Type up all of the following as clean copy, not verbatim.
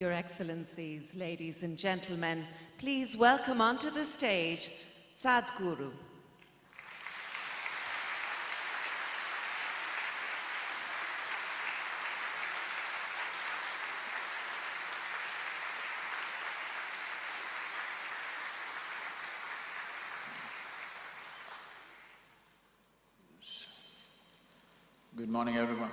Your Excellencies, ladies and gentlemen, please welcome onto the stage Sadhguru. Good morning, everyone.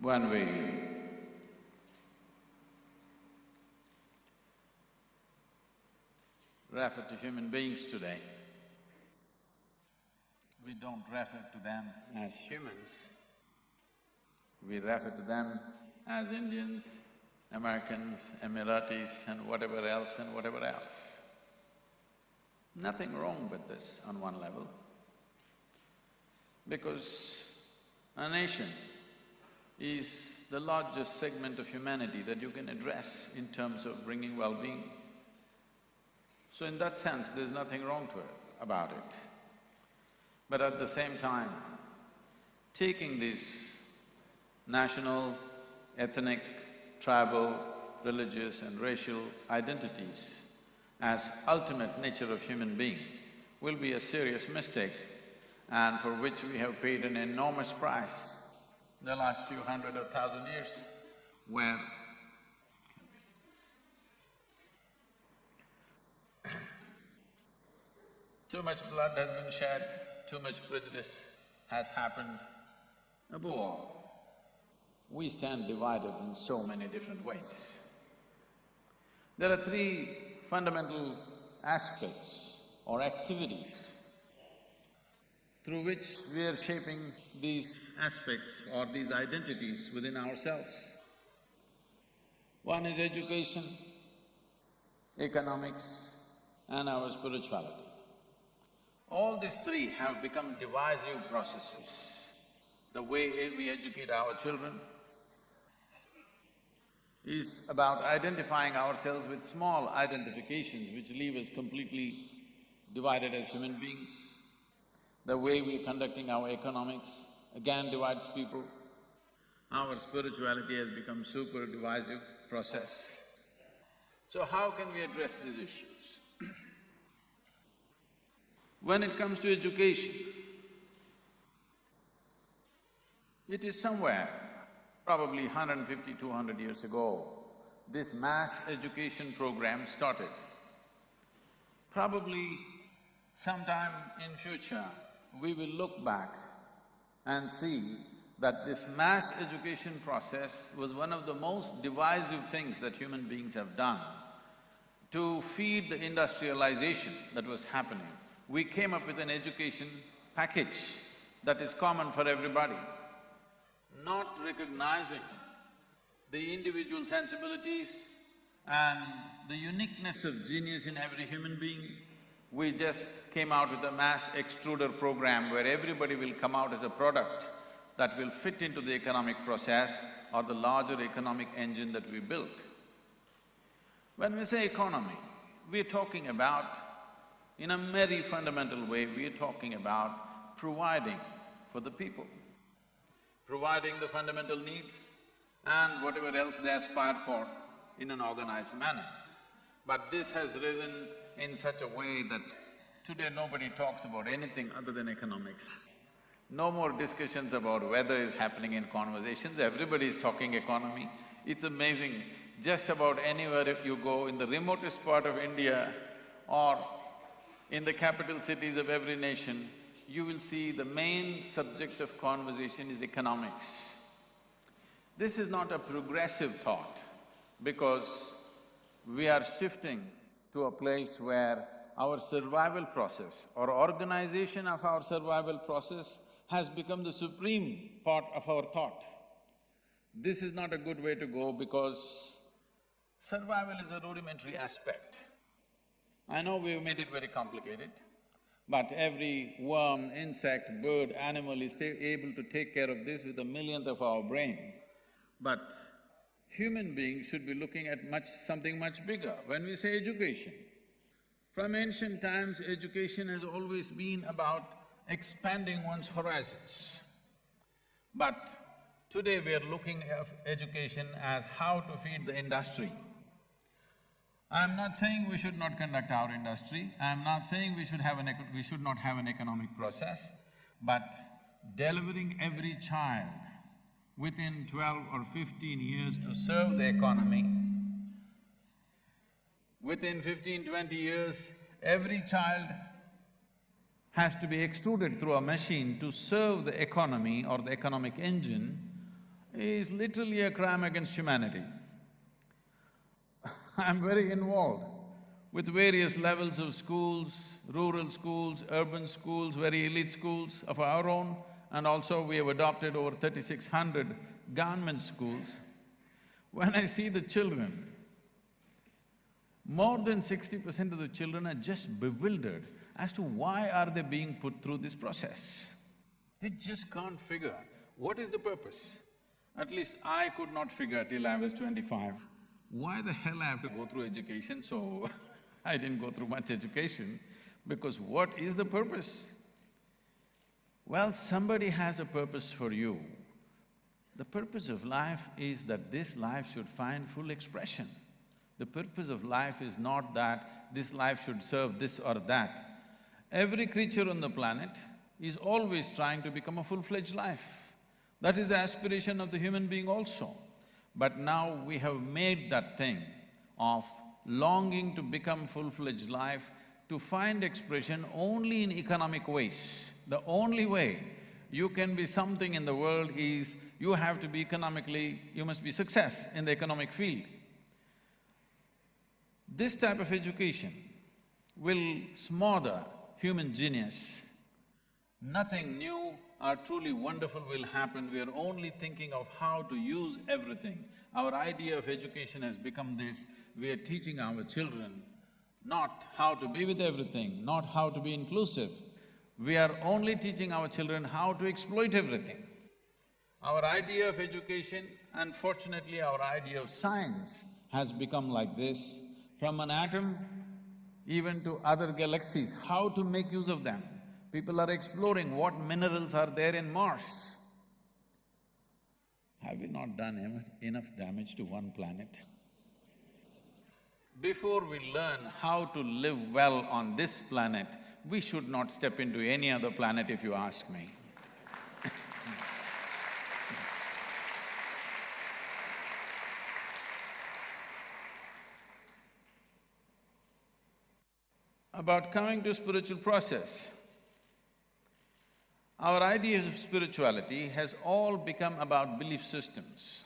When we refer to human beings today, we don't refer to them as humans. We refer to them as Indians, Americans, Emiratis and whatever else and whatever else. Nothing wrong with this on one level, because a nation is the largest segment of humanity that you can address in terms of bringing well-being. So in that sense, there's nothing wrong about it. But at the same time, taking these national, ethnic, tribal, religious and racial identities as ultimate nature of human being will be a serious mistake, and for which we have paid an enormous price the last few hundred or thousand years, where too much blood has been shed, too much prejudice has happened. Above all, we stand divided in so many different ways. There are three fundamental aspects or activities through which we are shaping these aspects or these identities within ourselves. One is education, economics and our spirituality. All these three have become divisive processes. The way we educate our children is about identifying ourselves with small identifications which leave us completely divided as human beings. The way we're conducting our economics again divides people. Our spirituality has become super divisive process. So how can we address these issues? When it comes to education, it is somewhere, probably 150, 200 years ago, this mass education program started. Probably sometime in future, we will look back and see that this mass education process was one of the most divisive things that human beings have done. To feed the industrialization that was happening, we came up with an education package that is common for everybody. Not recognizing the individual sensibilities and the uniqueness of genius in every human being, we just came out with a mass extruder program where everybody will come out as a product that will fit into the economic process or the larger economic engine that we built. When we say economy, we're talking about, in a very fundamental way, we're talking about providing for the people, providing the fundamental needs and whatever else they aspire for in an organized manner. But this has risen in such a way that today nobody talks about anything other than economics. No more discussions about weather is happening in conversations, everybody is talking economy. It's amazing, just about anywhere you go in the remotest part of India or in the capital cities of every nation, you will see the main subject of conversation is economics. This is not a progressive thought, because we are shifting to a place where our survival process or organization of our survival process has become the supreme part of our thought. This is not a good way to go, because survival is a rudimentary aspect. I know we've made it very complicated, but every worm, insect, bird, animal is able to take care of this with a millionth of our brain. But human beings should be looking at something much bigger. When we say education, From ancient times, education has always been about expanding one's horizons. But today we are looking at education as how to feed the industry. I'm not saying we should not conduct our industry, I'm not saying we should not have an economic process, but delivering every child within 12 or 15 years to serve the economy. Within 15–20 years, every child has to be extruded through a machine to serve the economy or the economic engine is literally a crime against humanity. I'm very involved with various levels of schools, rural schools, urban schools, very elite schools of our own, and also we have adopted over 3,600 government schools. When I see the children, more than 60% of the children are just bewildered as to why are they being put through this process. They just can't figure what is the purpose. At least I could not figure till I was 25. Why the hell I have to go through education? So I didn't go through much education because what is the purpose? Well, somebody has a purpose for you. The purpose of life is that this life should find full expression. The purpose of life is not that this life should serve this or that. Every creature on the planet is always trying to become a full-fledged life. That is the aspiration of the human being also. But now we have made that thing of longing to become full-fledged life to find expression only in economic ways. The only way you can be something in the world is you have to be you must be success in the economic field. This type of education will smother human genius. Nothing new or truly wonderful will happen, we are only thinking of how to use everything. Our idea of education has become this, we are teaching our children not how to be with everything, not how to be inclusive. We are only teaching our children how to exploit everything. Our idea of education, unfortunately our idea of science has become like this. From an atom even to other galaxies, how to make use of them. People are exploring what minerals are there in Mars. Have we not done enough damage to one planet? Before we learn how to live well on this planet, we should not step into any other planet if you ask me. About coming to spiritual process, our ideas of spirituality has all become about belief systems.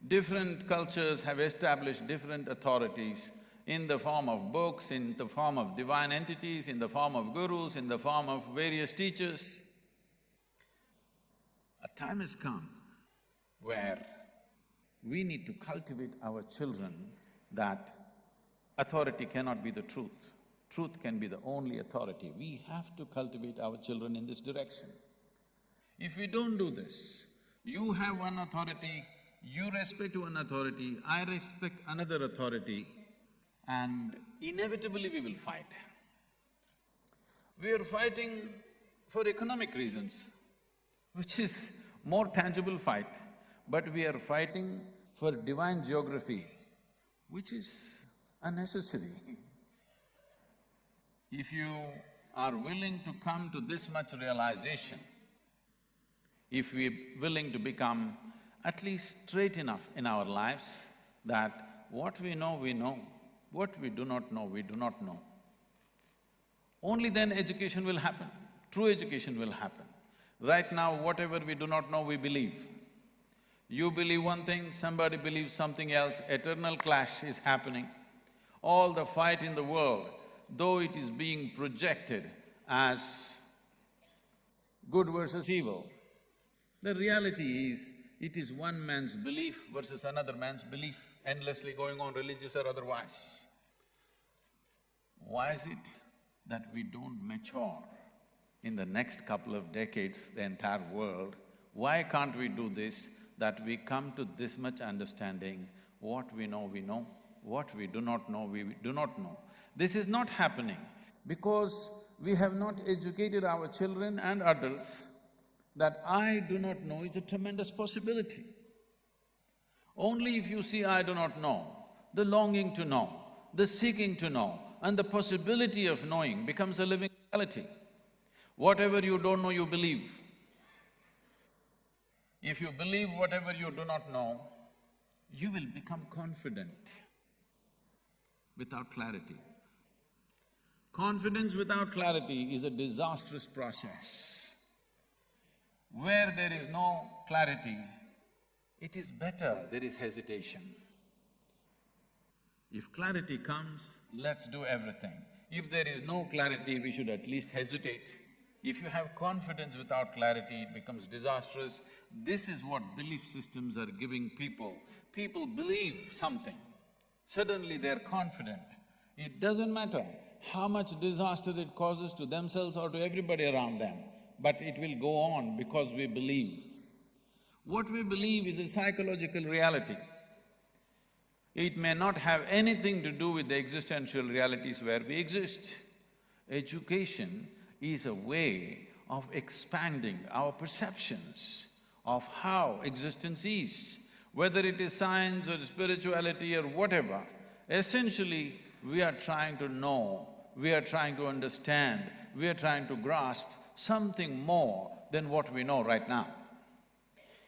Different cultures have established different authorities in the form of books, in the form of divine entities, in the form of gurus, in the form of various teachers. A time has come where we need to cultivate our children that authority cannot be the truth. Truth can be the only authority. We have to cultivate our children in this direction. If we don't do this, you have one authority, you respect one authority, I respect another authority, and inevitably we will fight. We are fighting for economic reasons, which is more tangible fight, but we are fighting for divine geography, which is unnecessary. If you are willing to come to this much realization, if we're willing to become at least straight enough in our lives that what we know, what we do not know, we do not know, only then education will happen, true education will happen. Right now, whatever we do not know, we believe. You believe one thing, somebody believes something else, eternal clash is happening. All the fight in the world, though it is being projected as good versus evil, the reality is, it is one man's belief versus another man's belief, endlessly going on, religious or otherwise. Why is it that we don't mature in the next couple of decades, the entire world? Why can't we do this, that we come to this much understanding, what we know, what we do not know, we do not know. This is not happening because we have not educated our children and adults that I do not know is a tremendous possibility. Only if you see I do not know, the longing to know, the seeking to know, and the possibility of knowing becomes a living reality. Whatever you don't know, you believe. If you believe whatever you do not know, you will become confident without clarity. Confidence without clarity is a disastrous process. Where there is no clarity, it is better there is hesitation. If clarity comes, let's do everything. If there is no clarity, we should at least hesitate. If you have confidence without clarity, it becomes disastrous. This is what belief systems are giving people. People believe something, suddenly they're confident. It doesn't matter how much disaster it causes to themselves or to everybody around them, but it will go on because we believe. What we believe is a psychological reality. It may not have anything to do with the existential realities where we exist. Education is a way of expanding our perceptions of how existence is. Whether it is science or spirituality or whatever, essentially we are trying to know, we are trying to understand, we are trying to grasp something more than what we know right now.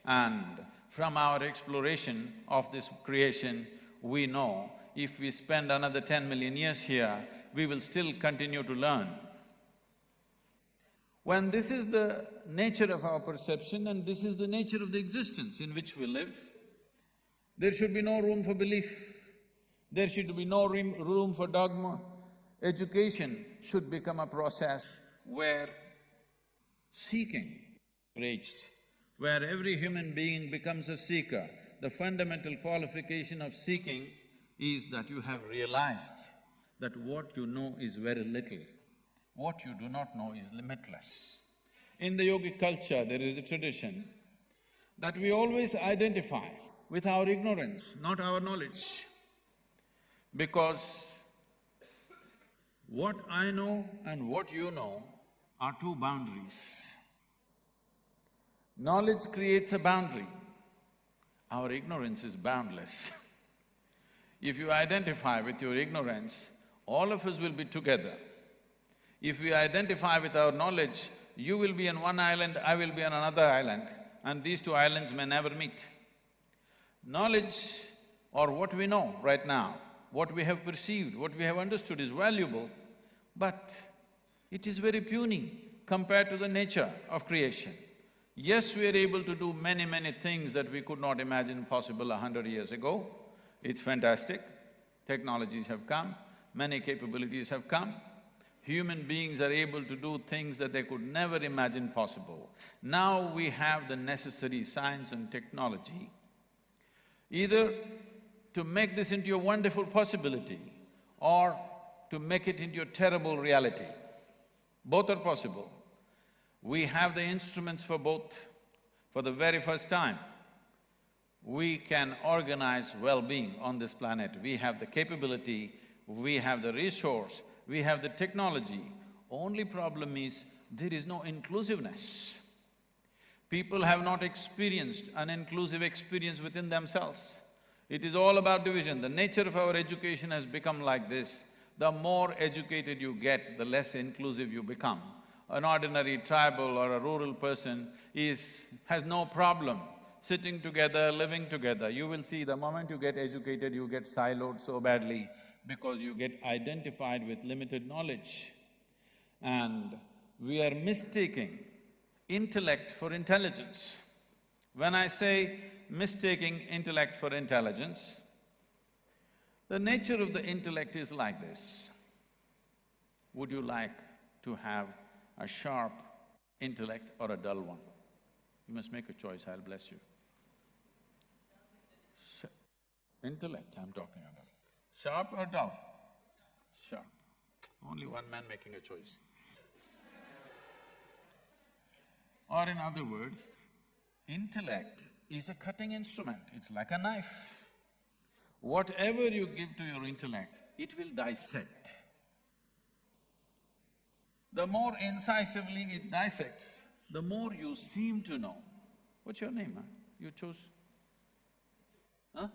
And from our exploration of this creation, we know if we spend another 10 million years here, we will still continue to learn. When this is the nature of our perception and this is the nature of the existence in which we live, there should be no room for belief, there should be no room for dogma. Education should become a process where seeking is encouraged, where every human being becomes a seeker. The fundamental qualification of seeking is that you have realized that what you know is very little, what you do not know is limitless. In the yogic culture, there is a tradition that we always identify with our ignorance, not our knowledge. Because what I know and what you know are two boundaries. Knowledge creates a boundary, our ignorance is boundless. If you identify with your ignorance, all of us will be together. If we identify with our knowledge, you will be on one island, I will be on another island, and these two islands may never meet. Knowledge, or what we know right now, what we have perceived, what we have understood is valuable, but it is very puny compared to the nature of creation. Yes, we are able to do many things that we could not imagine possible 100 years ago. It's fantastic. Technologies have come, many capabilities have come. Human beings are able to do things that they could never imagine possible. Now we have the necessary science and technology either to make this into a wonderful possibility or to make it into a terrible reality. Both are possible. We have the instruments for both. For the very first time, we can organize well-being on this planet. We have the capability, we have the resource, we have the technology. Only problem is, there is no inclusiveness. People have not experienced an inclusive experience within themselves. It is all about division. The nature of our education has become like this. The more educated you get, the less inclusive you become. An ordinary tribal or a rural person has no problem sitting together, living together. You will see the moment you get educated, you get siloed so badly because you get identified with limited knowledge. And we are mistaking intellect for intelligence. When I say mistaking intellect for intelligence, the nature of the intellect is like this. Would you like to have a sharp intellect or a dull one? You must make a choice, I'll bless you. Intellect I'm talking about. Sharp or dull? Sharp. Only one man making a choice. Or in other words, intellect is a cutting instrument, it's like a knife. Whatever you give to your intellect, it will dissect. the more incisively it dissects, the more you seem to know. What's your name, huh? You chose? Huh?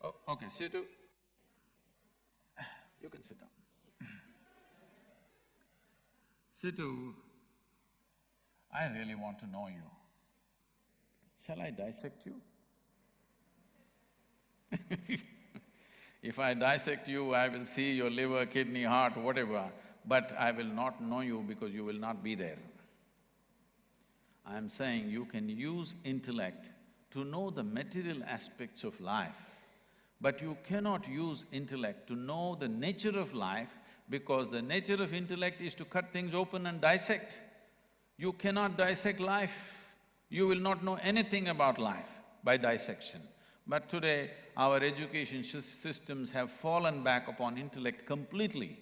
Oh, okay, Situ. You can sit down. Situ, I really want to know you. Shall I dissect you? If I dissect you, I will see your liver, kidney, heart, whatever, but I will not know you because you will not be there. I am saying you can use intellect to know the material aspects of life, but you cannot use intellect to know the nature of life because the nature of intellect is to cut things open and dissect. You cannot dissect life. You will not know anything about life by dissection. But today, our education systems have fallen back upon intellect completely.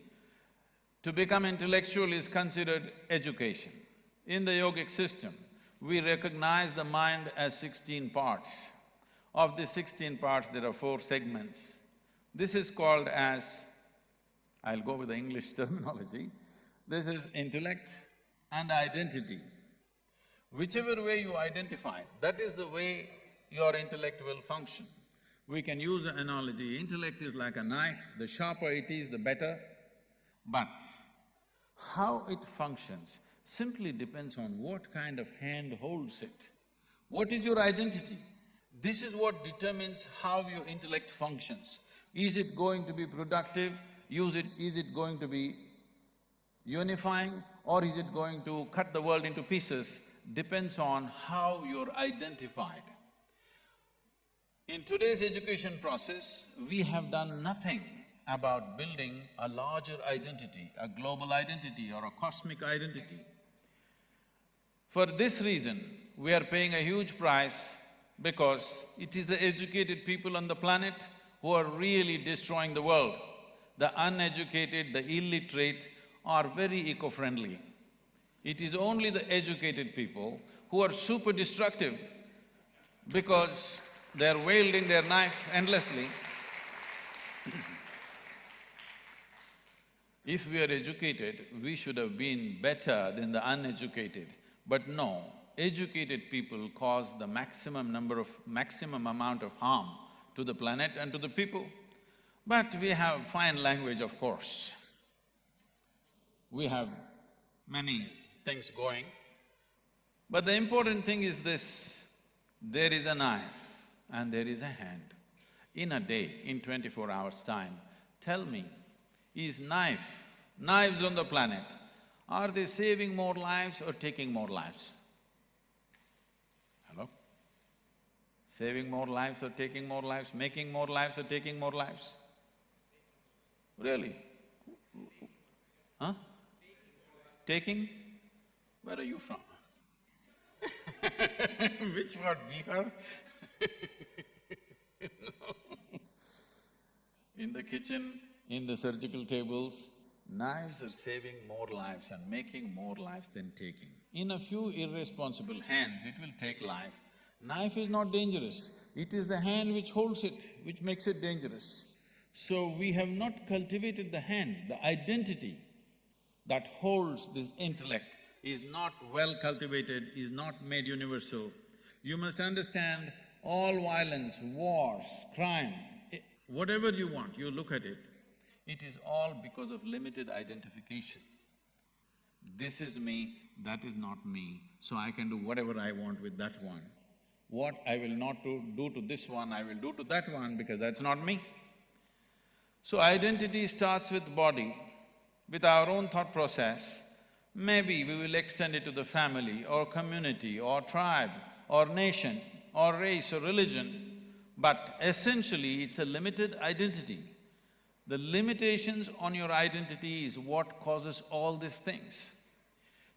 To become intellectual is considered education. In the yogic system, we recognize the mind as 16 parts. Of the 16 parts, there are 4 segments. This is called as, I'll go with the English terminology, this is intellect and identity. Whichever way you identify, that is the way your intellect will function. We can use an analogy, intellect is like a knife, the sharper it is, the better. But how it functions simply depends on what kind of hand holds it. What is your identity? This is what determines how your intellect functions. Is it going to be productive? Is it going to be unifying? Or is it going to cut the world into pieces? Depends on how you're identified. In today's education process, we have done nothing about building a larger identity, a global identity or a cosmic identity. For this reason, we are paying a huge price because it is the educated people on the planet who are really destroying the world. The uneducated, the illiterate are very eco-friendly. It is only the educated people who are super destructive because they're wielding their knife endlessly. If we are educated, we should have been better than the uneducated. But no, educated people cause the maximum amount of harm to the planet and to the people. But we have fine language, of course. We have many things going. But the important thing is this, there is a knife and there is a hand. In a day, in 24 hours' time, tell me, is knives on the planet, are they saving more lives or taking more lives? Hello? Saving more lives or taking more lives, making more lives or taking more lives? Really? Huh? Taking? Where are you from? Which part, Bihar? In the kitchen, in the surgical tables, knives are saving more lives and making more lives than taking. In a few irresponsible hands, it will take life. Knife is not dangerous, it is the hand which holds it, which makes it dangerous. So we have not cultivated the hand, the identity that holds this intellect is not well cultivated, is not made universal. You must understand all violence, wars, crime, whatever you want, you look at it, it is all because of limited identification. This is me, that is not me, so I can do whatever I want with that one. What I will not do to this one, I will do to that one because that's not me. So identity starts with body. With our own thought process, maybe we will extend it to the family or community or tribe or nation or race or religion, but essentially it's a limited identity. The limitations on your identity is what causes all these things.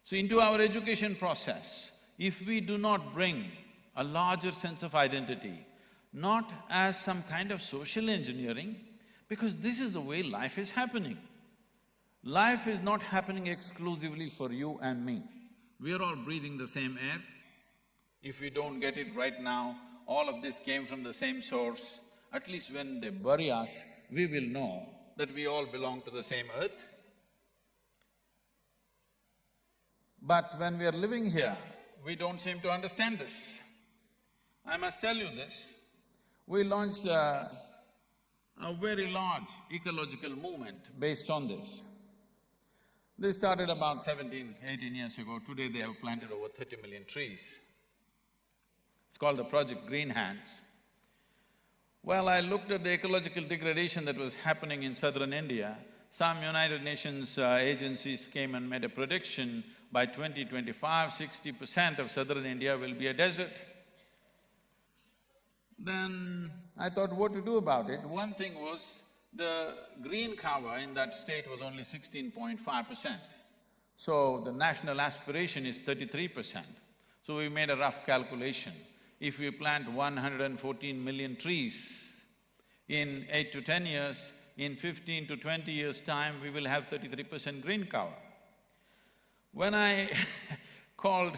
So into our education process, if we do not bring a larger sense of identity, not as some kind of social engineering, because this is the way life is happening. Life is not happening exclusively for you and me. We are all breathing the same air. If we don't get it right now, all of this came from the same source. At least when they bury us, we will know that we all belong to the same earth? But when we are living here, we don't seem to understand this. I must tell you this, we launched a very large ecological movement based on this. They started about 17, 18 years ago. Today they have planted over 30 million trees. It's called the Project Green Hands. Well, I looked at the ecological degradation that was happening in southern India. Some United Nations agencies came and made a prediction, by 2025, 60% of southern India will be a desert. Then I thought what to do about it. One thing was, the green cover in that state was only 16.5%. So the national aspiration is 33%. So we made a rough calculation. If we plant 114 million trees in 8 to 10 years, in 15 to 20 years' time, we will have 33% green cover. When I called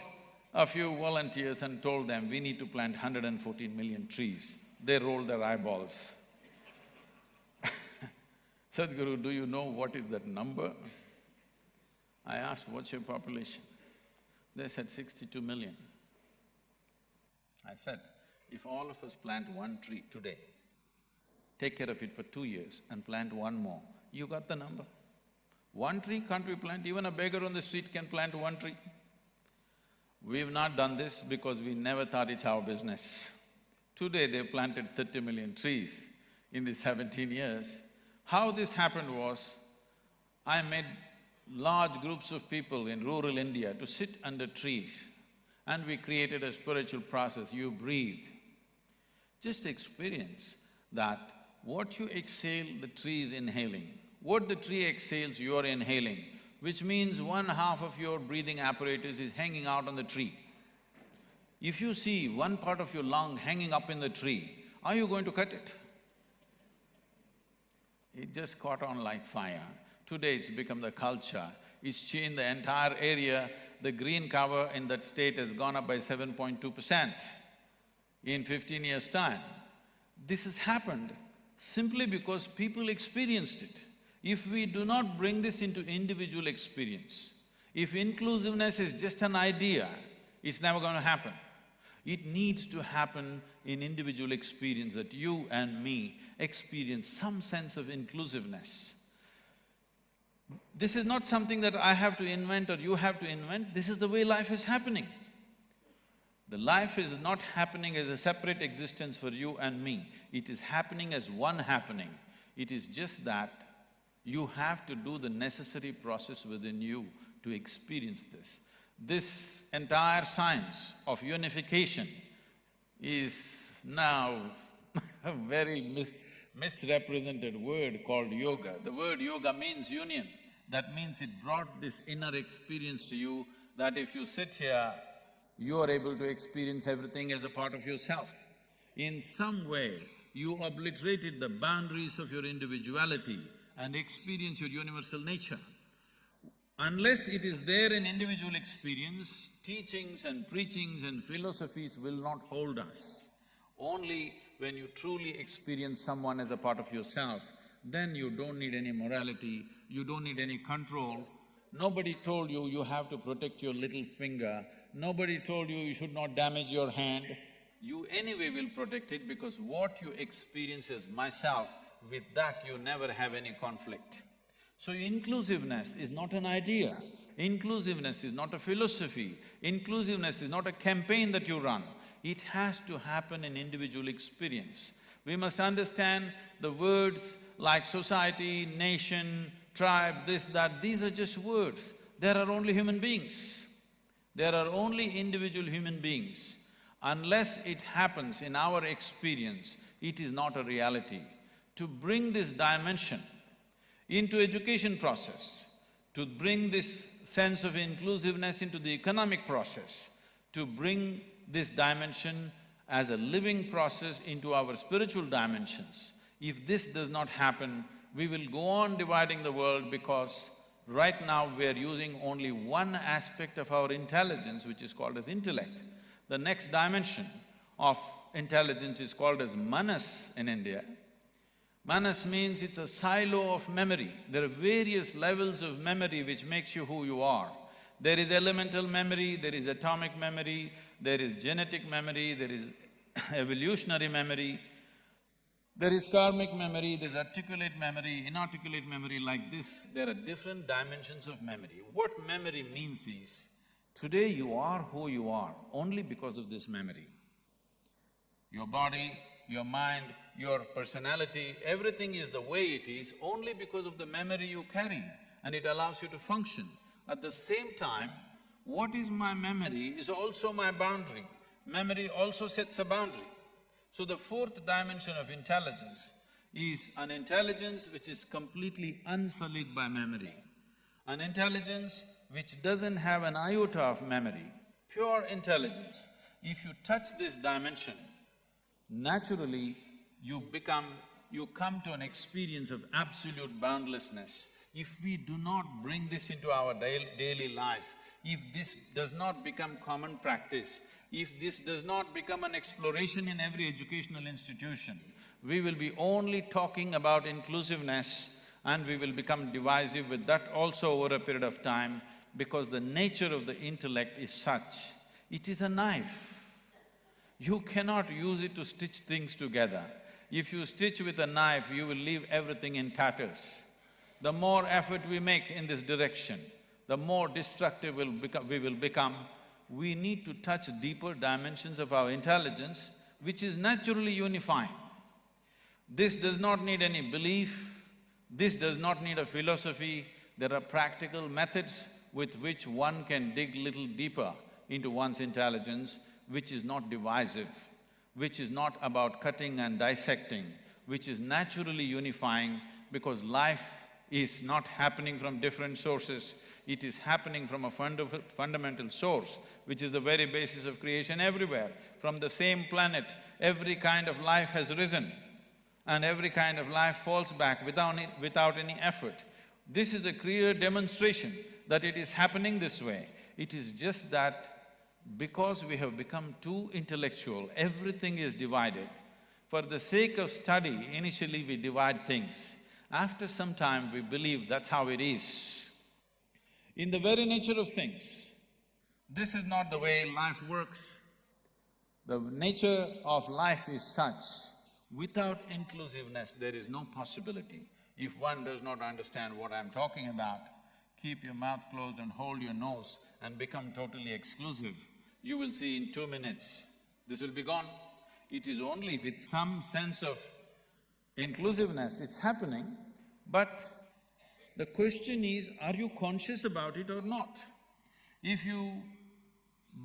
a few volunteers and told them we need to plant 114 million trees, they rolled their eyeballs. Sadhguru, do you know what is that number? I asked, what's your population? They said 62 million. I said, if all of us plant one tree today, take care of it for 2 years and plant one more, you got the number. One tree can't we plant? Even a beggar on the street can plant one tree. We've not done this because we never thought it's our business. Today they've planted 30 million trees in these 17 years. How this happened was, I made large groups of people in rural India to sit under trees, and we created a spiritual process. You breathe. Just experience that what you exhale, the tree is inhaling. What the tree exhales, you are inhaling, which means one half of your breathing apparatus is hanging out on the tree. If you see one part of your lung hanging up in the tree, are you going to cut it? It just caught on like fire. Today it's become the culture, it's changed the entire area. The green cover in that state has gone up by 7.2% in 15 years' time. This has happened simply because people experienced it. If we do not bring this into individual experience, if inclusiveness is just an idea, it's never going to happen. It needs to happen in individual experience, that you and me experience some sense of inclusiveness. This is not something that I have to invent or you have to invent, this is the way life is happening. The life is not happening as a separate existence for you and me, it is happening as one happening. It is just that you have to do the necessary process within you to experience this. This entire science of unification is now a very misrepresented word called yoga. The word yoga means union. That means it brought this inner experience to you that if you sit here, you are able to experience everything as a part of yourself. In some way, you obliterated the boundaries of your individuality and experience your universal nature. Unless it is there in individual experience, teachings and preachings and philosophies will not hold us. Only when you truly experience someone as a part of yourself, then you don't need any morality, you don't need any control. Nobody told you you have to protect your little finger, nobody told you you should not damage your hand. You anyway will protect it because what you experience as myself, with that you never have any conflict. So inclusiveness is not an idea, inclusiveness is not a philosophy, inclusiveness is not a campaign that you run. It has to happen in individual experience. We must understand the words like society, nation, tribe, this, that, these are just words. There are only human beings. There are only individual human beings. Unless it happens in our experience, it is not a reality. To bring this dimension into education process, to bring this sense of inclusiveness into the economic process, to bring this dimension as a living process into our spiritual dimensions, if this does not happen, we will go on dividing the world because right now we are using only one aspect of our intelligence, which is called as intellect. The next dimension of intelligence is called as manas in India. Manas means it's a silo of memory. There are various levels of memory which makes you who you are. There is elemental memory, there is atomic memory, there is genetic memory, there is evolutionary memory, there is karmic memory, there's articulate memory, inarticulate memory, like this. There are different dimensions of memory. What memory means is, today you are who you are only because of this memory. Your body, your mind, your personality, everything is the way it is only because of the memory you carry, and it allows you to function. At the same time, what is my memory is also my boundary. Memory also sets a boundary. So the fourth dimension of intelligence is an intelligence which is completely unsullied by memory, an intelligence which doesn't have an iota of memory, pure intelligence. If you touch this dimension, naturally you come to an experience of absolute boundlessness. If we do not bring this into our daily life, if this does not become common practice, if this does not become an exploration in every educational institution, we will be only talking about inclusiveness and we will become divisive with that also over a period of time, because the nature of the intellect is such. It is a knife. You cannot use it to stitch things together. If you stitch with a knife, you will leave everything in tatters. The more effort we make in this direction, the more destructive we will become. We need to touch deeper dimensions of our intelligence, which is naturally unifying. This does not need any belief, this does not need a philosophy. There are practical methods with which one can dig little deeper into one's intelligence, which is not divisive, which is not about cutting and dissecting, which is naturally unifying, because life is not happening from different sources, it is happening from a fundamental source, which is the very basis of creation everywhere. From the same planet, every kind of life has risen, and every kind of life falls back without any effort. This is a clear demonstration that it is happening this way. It is just that because we have become too intellectual, everything is divided. For the sake of study, initially we divide things. After some time, we believe that's how it is. In the very nature of things, this is not the way life works. The nature of life is such, without inclusiveness, there is no possibility. If one does not understand what I'm talking about, keep your mouth closed and hold your nose and become totally exclusive. You will see in 2 minutes, this will be gone. It is only with some sense of inclusiveness it's happening, but the question is, are you conscious about it or not? If you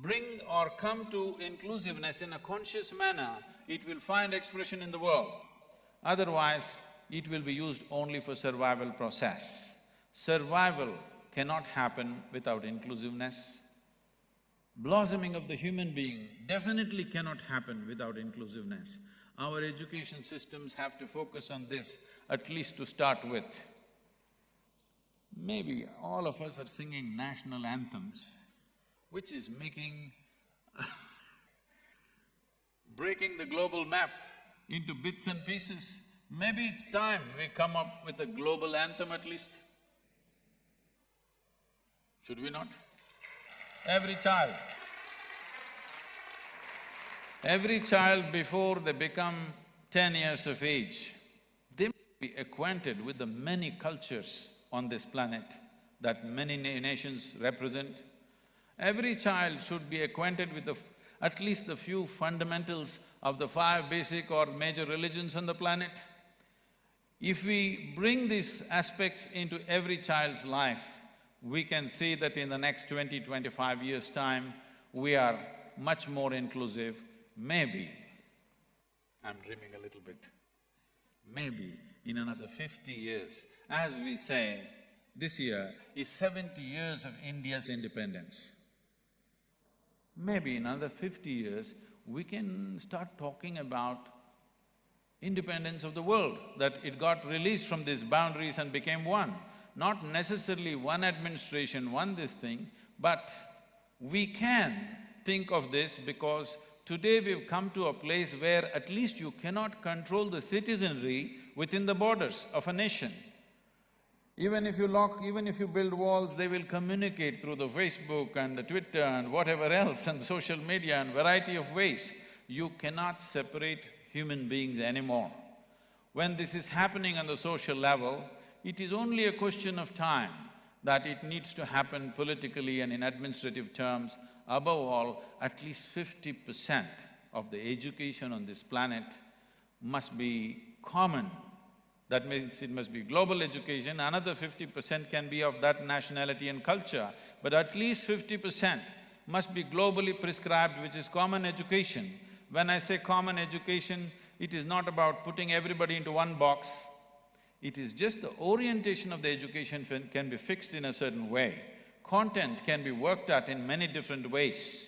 bring or come to inclusiveness in a conscious manner, it will find expression in the world. Otherwise, it will be used only for survival process. Survival cannot happen without inclusiveness. Blossoming of the human being definitely cannot happen without inclusiveness. Our education systems have to focus on this, at least to start with. Maybe all of us are singing national anthems, which is making breaking the global map into bits and pieces. Maybe it's time we come up with a global anthem at least. Should we not? Every child before they become 10 years of age, they must be acquainted with the many cultures on this planet that many nations represent. Every child should be acquainted with at least the few fundamentals of the 5 basic or major religions on the planet. If we bring these aspects into every child's life, we can see that in the next 20-25 years' time, we are much more inclusive. Maybe, I'm dreaming a little bit, maybe in another 50 years, as we say, this year is 70 years of India's independence. Maybe in another 50 years, we can start talking about independence of the world, that it got released from these boundaries and became one. Not necessarily one administration, one this thing, but we can think of this because Today we've come to a place where at least you cannot control the citizenry within the borders of a nation. Even if you build walls, they will communicate through the Facebook and the Twitter and whatever else and social media and variety of ways. You cannot separate human beings anymore. When this is happening on the social level, it is only a question of time that it needs to happen politically and in administrative terms. Above all, at least 50% of the education on this planet must be common. That means it must be global education, another 50% can be of that nationality and culture, but at least 50% must be globally prescribed, which is common education. When I say common education, it is not about putting everybody into one box. It is just the orientation of the education can be fixed in a certain way. Content can be worked at in many different ways.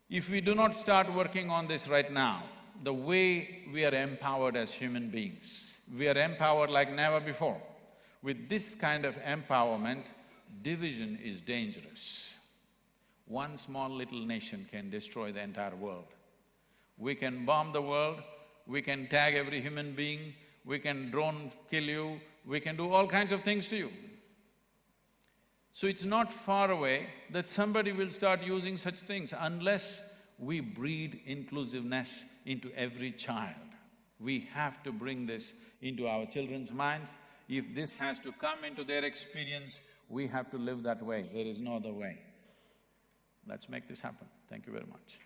If we do not start working on this right now, the way we are empowered as human beings, we are empowered like never before. With this kind of empowerment, division is dangerous. One small little nation can destroy the entire world. We can bomb the world, we can tag every human being, we can drone kill you, we can do all kinds of things to you. So it's not far away that somebody will start using such things unless we breed inclusiveness into every child. We have to bring this into our children's minds. If this has to come into their experience, we have to live that way, there is no other way. Let's make this happen. Thank you very much.